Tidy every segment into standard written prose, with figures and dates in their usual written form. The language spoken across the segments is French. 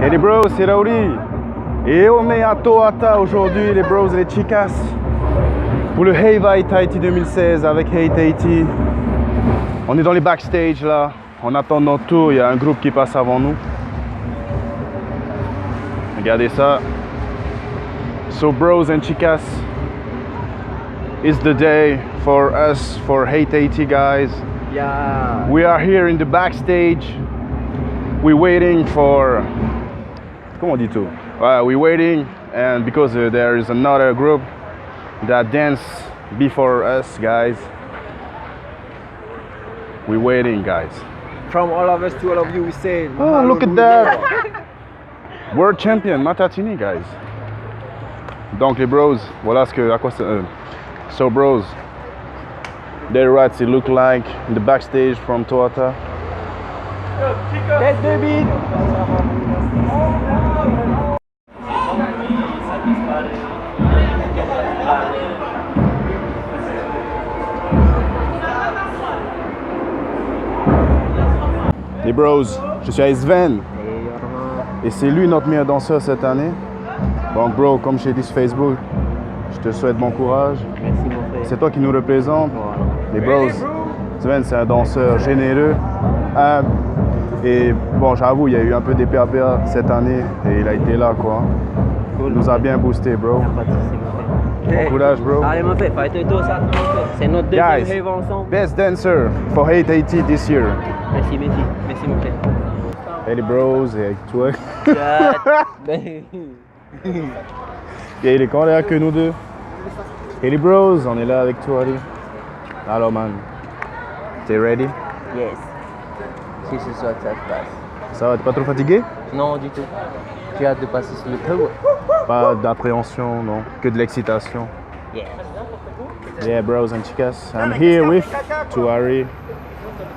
Hey les bros, c'est Raurii. Et on est à Toata aujourd'hui, les bros et les chicas. Pour le Hei Tahiti 2016 avec Hei Tahiti. On est dans les backstage là. On attend notre tour. Il y a un groupe qui passe avant nous. Regardez ça. So bros and chicas, it's the day for us, for Hei Tahiti guys. Yeah. We are here in the backstage. We're waiting for... Comment on dit tout? We're waiting and because there is another group that dance before us guys. We're waiting guys. From all of us to all of you, we say. Oh, look at that! World champion Matatini guys. Donc les bros, voilà ce que à quoi ça. So bros, they're right. It look like in the backstage from Toata. Let's do it. Les bros, je suis à Sven et c'est lui notre meilleur danseur cette année. Donc bro, comme je t'ai dit sur Facebook, je te souhaite bon courage. Merci mon frère. C'est toi qui nous représente. Voilà. Les bros, Sven c'est un danseur généreux, humble. Et bon, j'avoue, il y a eu un peu d'épée-à-père cette année et il a été là quoi. Cool. Il nous a bien boosté bro. Pas de soucis, mon frère. Bon courage bro. Allez mon frère, fais tout ça. C'est notre deuxième Guys, rêve ensemble. best dancer for Hei Tahiti this year. Merci, merci. Merci mon frère. Hey les bros, et avec toi. Et il est quand là que nous deux. Hey les bros, on est là avec toi Ali. Alors man, t'es ready? Yes. Si ce soir ça se passe. Ça va, t'es pas trop fatigué? Non, du tout. J'ai hâte de passer sur le tour. Pas d'appréhension, non, que de l'excitation. Yeah. Yeah bros and chicas, I'm here with Raurii.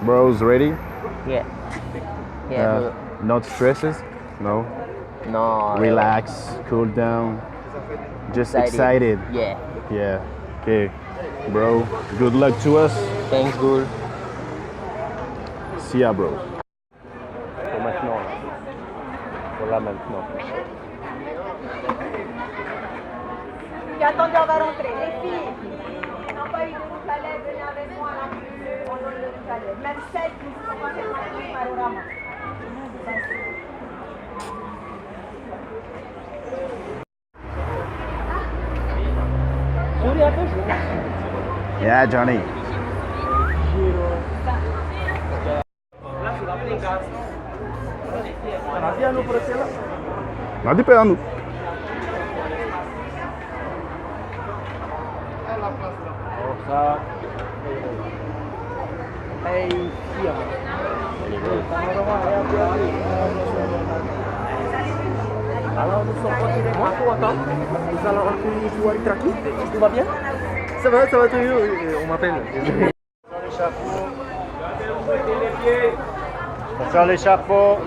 Bros, ready? Yeah. Yeah. Not stresses? No. No. Relax, cool down. Just excited. Yeah. Yeah. Okay. Bro, good luck to us. Thanks, Gul. See ya, bro. Pour maintenant. Pour là maintenant. Attendez, on va rentrer. Les filles qui n'ont pas eu de boucle à lèvres, venez avec moi non plus. On donne le boucle à lèvres. Même celles qui ne sont pas fait par panorama. Yeah, Johnny. Nadi pe anu. Alors nous sommes moi pour attendre. Nous allons recueillir les joueurs traqués. Tout va bien? Ça va toujours. On m'appelle. Sur les chapeaux.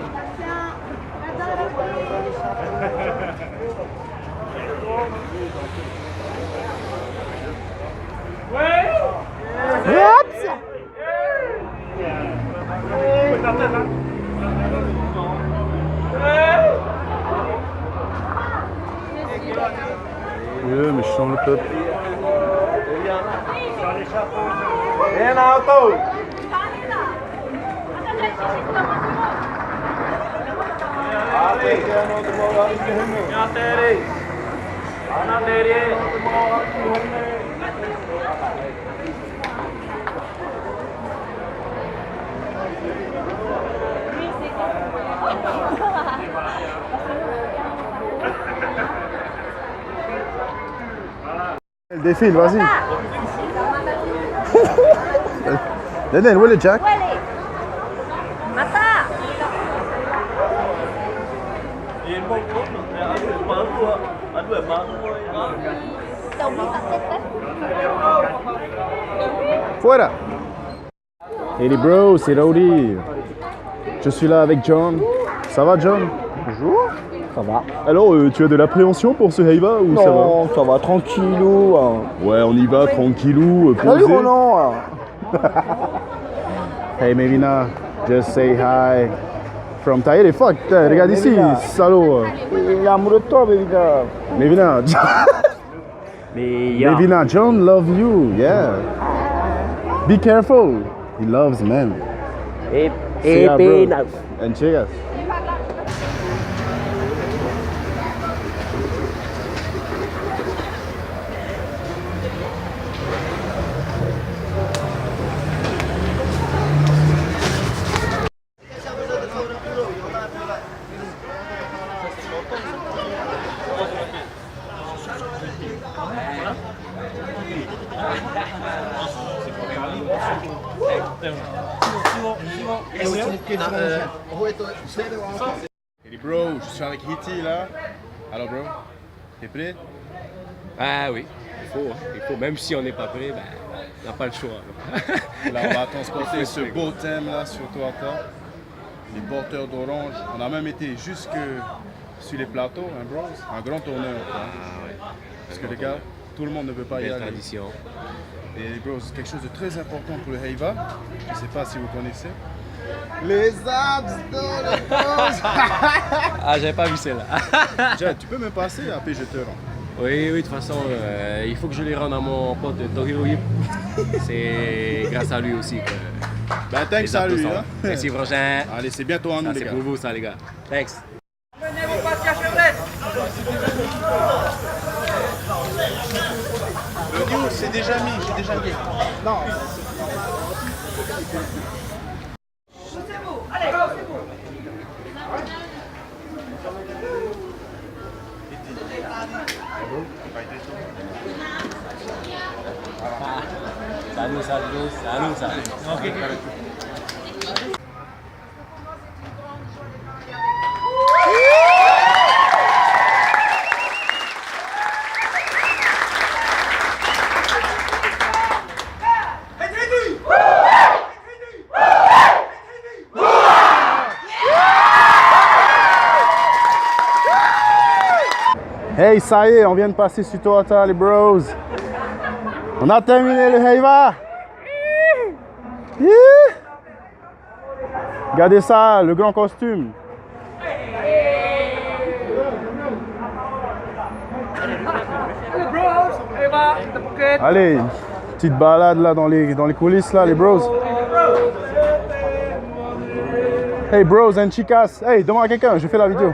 Oui, mais je sens le peuple. Bien auto. Elle défile, vas-y. Daniel, où est le Jack? Fuera! Hey les bros, c'est Raurii. Je suis là avec John. Ça va John? Bonjour. Ça va? Alors, tu as de l'appréhension pour ce Heiva ou ça va? Non, ça va tranquillou. Ouais, on y va tranquillou, Salut posé. Ronan. Hey Melina, just say hi. From Tahiti, fuck, regarde ici, salaud. Il est amoureux de toi, baby girl. Mevina, Mais yeah. Mevina, John love you, yeah. Be careful, he loves men. See ya, bro. And Chicas. Hey bro, je suis avec Hiti là. Alors bro, t'es prêt? Ah oui, il faut. Même si on n'est pas prêt, ben, on n'a pas le choix. Là on va transporter ce beau thème là sur toi, les porteurs d'orange. On a même été jusque sur les plateaux, hein bro, un grand tourneur. Ouais. Parce que les gars, tout le monde ne peut pas y Belle aller. tradition. Et bro, c'est quelque chose de très important pour le Heiva. Je ne sais pas si vous connaissez. Les abs dans le bronze. Ah, j'avais pas vu celle-là. Tiens, tu peux me passer après je te rends. Oui, de toute façon, il faut que je les rende à mon pote Raurii. C'est grâce à lui aussi que. Ben thanks à lui. Hein. Merci, prochain. Allez, c'est bientôt en nous les C'est gars. pour vous, ça, les gars. Thanks. Le news, c'est déjà mis, j'ai déjà mis. Non. Salut. Ok. Hey, ça y est, on vient de passer sur Toyota, les bros. On a terminé le Heiva. Yeah. Regardez ça, le grand costume. Allez, petite balade là dans les coulisses là, les bros. Hey, bros and chicas. Hey, demande à quelqu'un, je fais la vidéo.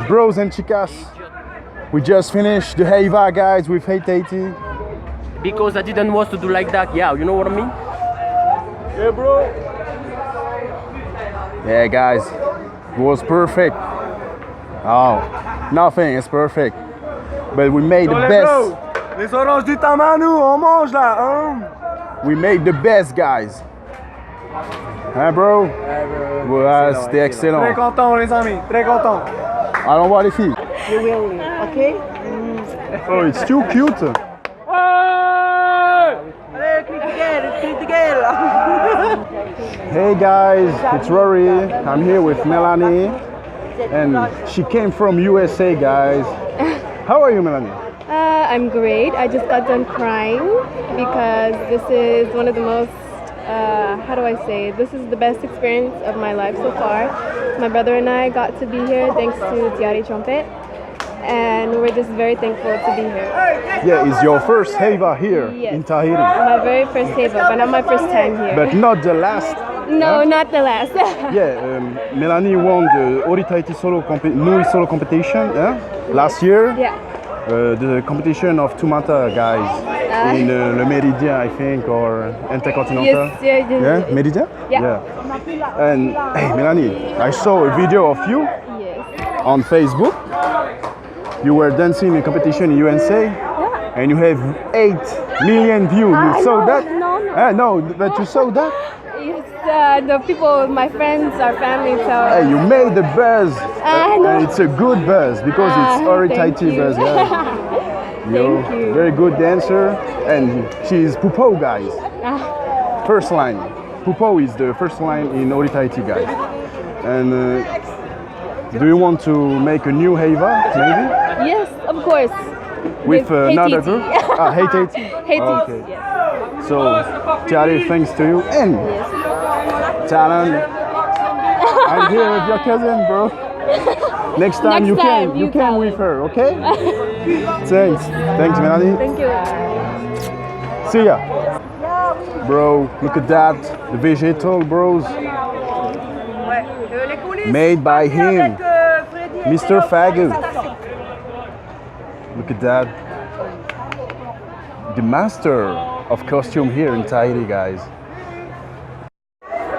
Bros and chicas. We just finished the Heiva, guys, with Hei Tahiti. Because I didn't want to do like that, yeah, you know what I mean? Yeah, bro. Yeah, guys, it was perfect. Oh, nothing is perfect, but we made the best. Les oranges du Tamanou, on mange là, hein? We made the best, guys. Hein, bro? Ouais, c'était excellent. Très content, les amis, très content. Allons voir les filles. You will, okay? Oh, it's too cute. Allez, click again. Hey guys, it's Raurii. I'm here with Melanie, and she came from USA, guys. How are you, Melanie? I'm great. I just got done crying because this is one of the most, how do I say, this is the best experience of my life so far. My brother and I got to be here thanks to Tiari Trumpet, and we're just very thankful to be here. Yeah, it's your first Heiva here Yes. in Tahiti. My very first Heiva, but not my first time here. But not the last. No, not the last. Yeah, Melanie won the Hei Tahiti Nui solo competition last year. Yeah. The competition of Tumata guys in Le Méridien, I think, or Intercontinental. Yes, Yeah, Méridien? Yeah. And hey, Melanie, I saw a video of you Yes. on Facebook. You were dancing in competition in USA, and you have 8 million views. You saw that? No. No, but you saw that? Yes, the people, my friends, our family tell Hey, you made the buzz. know. And it's a good buzz because it's Hei thank Tahiti you. buzz. Yeah. You're Thank you. very good dancer, and she's Pupo, guys. First line. Pupo is the first line in Hei Tahiti, guys. And do you want to make a new Heiva, maybe? Yes, of course. With Hei another Tahiti. group? Hei Tahiti? Hei Tahiti, Okay. yes. So, Tiari, thanks to you. And talent. I'm here with your cousin, bro. Next time Next you time, can you tell with him. her, okay? Thanks, Melanie. Thank you. See ya. Bro, look at that. The vegetal, bros. Made by him. Mr. Fagu. Look at that. The master of costume here in Tahiti, guys.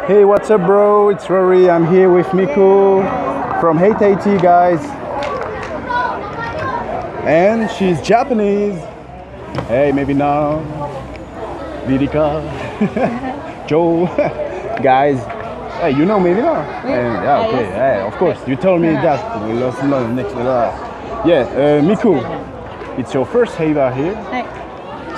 Hey, what's up, bro? It's Raurii. I'm here with Miku from Hei Tahiti, guys. And she's Japanese. Hey, maybe now. Vidika. Joe. Guys. Hey, you know maybe now? Yeah, okay. Hey, of course. You told me that. We lost next. Yeah, Miku. It's your first Heiva here.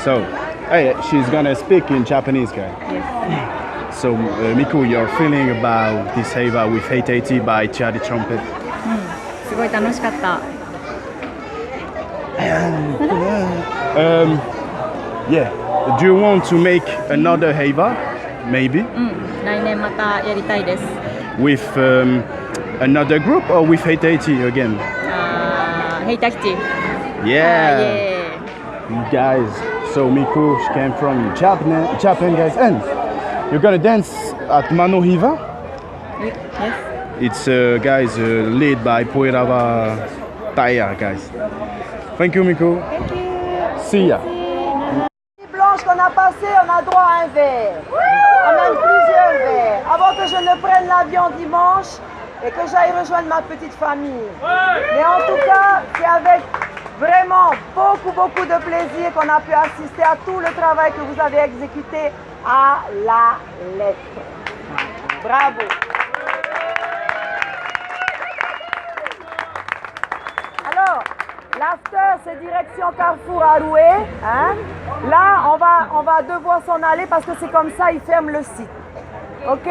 So, hey, she's gonna speak in Japanese, guys. Yes. So, Miku, your feeling about this Heiva with Hei Tahiti by Chia the Trumpet? すごい楽しかった。 Yeah. Do you want to make another Heiva? Maybe? 来年またやりたいです。 With another group or with Hei Tahiti again? ヘイタヒチ。 Yeah. Guys, so Miku, she came from Japan, guys. And you're gonna dance at Mano Heiva? Yes. It's guys led by Poirava Taya, guys. Thank you, Miku. Thank you. See ya. Blanche qu'on a passé, on a droit à un verre. À même plusieurs verres. Avant que je ne prenne l'avion dimanche et que j'aille rejoindre ma petite famille. Mais en tout cas, c'est avec vraiment beaucoup de plaisir qu'on a pu assister à tout le travail que vous avez exécuté à la lettre. Bravo. Alors, l'after, c'est direction Carrefour à Raurii. Hein? Là, on va devoir s'en aller parce que c'est comme ça, ils ferment le site. OK?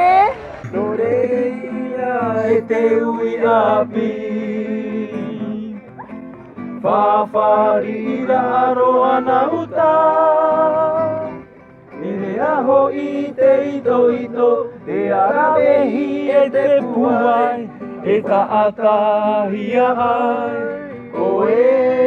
Koe